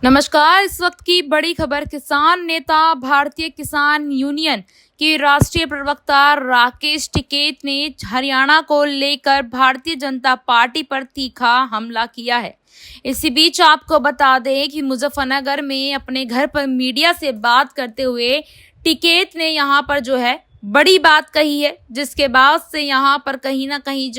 नमस्कार। इस वक्त की बड़ी खबर। किसान नेता भारतीय किसान यूनियन के राष्ट्रीय प्रवक्ता राकेश टिकैत ने हरियाणा को लेकर भारतीय जनता पार्टी पर तीखा हमला किया है। इसी बीच आपको बता दें कि मुजफ्फरनगर में अपने घर पर मीडिया से बात करते हुए टिकैत ने यहां पर बड़ी बात कही है, जिसके बाद से यहां पर कहीं ना कहीं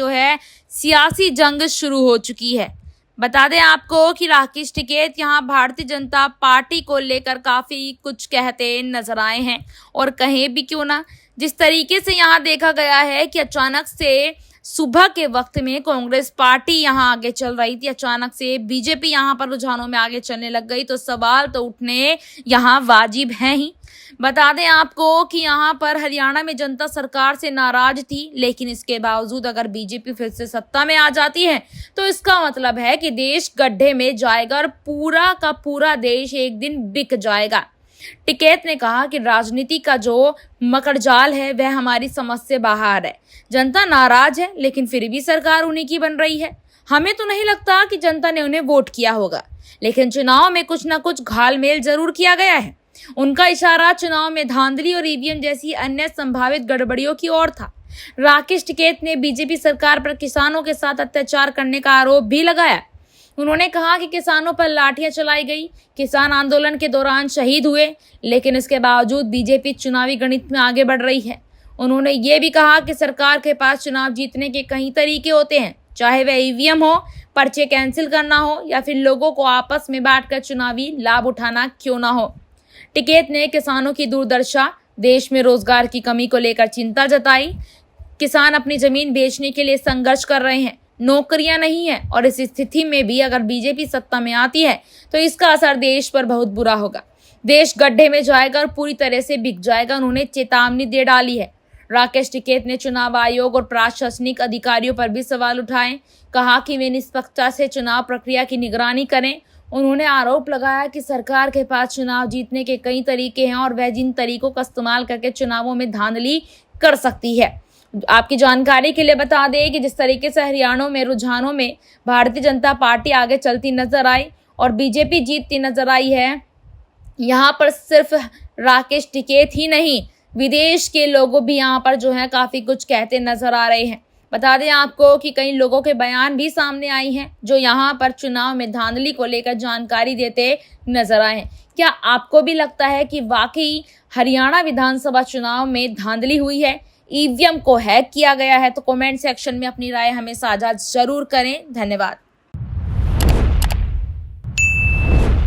सियासी जंग शुरू हो चुकी है। बता दें आपको कि राकेश टिकैत यहां भारतीय जनता पार्टी को लेकर काफी कुछ कहते नजर आए हैं। और कहें भी क्यों ना, जिस तरीके से यहां देखा गया है कि अचानक से सुबह के वक्त में कांग्रेस पार्टी यहां आगे चल रही थी, अचानक से बीजेपी यहां पर रुझानों में आगे चलने लग गई, तो सवाल तो उठने यहां वाजिब हैं ही। बता दें आपको कि यहां पर हरियाणा में जनता सरकार से नाराज थी, लेकिन इसके बावजूद अगर बीजेपी फिर से सत्ता में आ जाती है तो इसका मतलब है कि देश गड्ढे में जाएगा और पूरा का पूरा देश एक दिन बिक जाएगा। टिकैत ने कहा कि राजनीति का जो मकड़जाल है वह हमारी समझ से बाहर है। जनता नाराज है, लेकिन फिर भी सरकार उन्हीं की बन रही है। हमें तो नहीं लगता कि जनता ने उन्हें वोट किया होगा, लेकिन चुनाव में कुछ न कुछ घालमेल जरूर किया गया है। उनका इशारा चुनाव में धांधली और ईवीएम जैसी अन्य संभावित गड़बड़ियों की ओर था। राकेश टिकैत ने बीजेपी सरकार पर किसानों के साथ अत्याचार करने का आरोप भी लगाया। उन्होंने कहा कि किसानों पर लाठियां चलाई गई, किसान आंदोलन के दौरान शहीद हुए, लेकिन इसके बावजूद बीजेपी चुनावी गणित में आगे बढ़ रही है। उन्होंने ये भी कहा कि सरकार के पास चुनाव जीतने के कई तरीके होते हैं, चाहे वह ईवीएम हो, पर्चे कैंसिल करना हो या फिर लोगों को आपस में बांटकर चुनावी लाभ उठाना क्यों ना हो। टिकैत ने किसानों की दुर्दशा, देश में रोजगार की कमी को लेकर चिंता जताई। किसान अपनी जमीन बेचने के लिए संघर्ष कर रहे हैं, नौकरियां नहीं है, और इस स्थिति में भी अगर बीजेपी सत्ता में आती है तो इसका असर देश पर बहुत बुरा होगा। देश गड्ढे में जाएगा और पूरी तरह से बिक जाएगा। उन्होंने चेतावनी दे डाली है। राकेश टिकैत ने चुनाव आयोग और प्रशासनिक अधिकारियों पर भी सवाल उठाए, कहा कि वे निष्पक्षता से चुनाव प्रक्रिया की निगरानी करें। उन्होंने आरोप लगाया कि सरकार के पास चुनाव जीतने के कई तरीके हैं और वह जिन तरीकों का इस्तेमाल करके चुनावों में धांधली कर सकती है। आपकी जानकारी के लिए बता दें कि जिस तरीके से हरियाणा में रुझानों में भारतीय जनता पार्टी आगे चलती नजर आई और बीजेपी जीतती नजर आई है, यहाँ पर सिर्फ राकेश टिकैत ही नहीं, विदेश के लोगों भी यहाँ पर काफी कुछ कहते नजर आ रहे हैं। बता दें आपको कि कई लोगों के बयान भी सामने आई हैं जो यहाँ पर चुनाव में धांधली को लेकर जानकारी देते नजर आए हैं। क्या आपको भी लगता है कि वाकई हरियाणा विधानसभा चुनाव में धांधली हुई है, ईवीएम को हैक किया गया है? तो कमेंट सेक्शन में अपनी राय हमें साझा जरूर करें। धन्यवाद।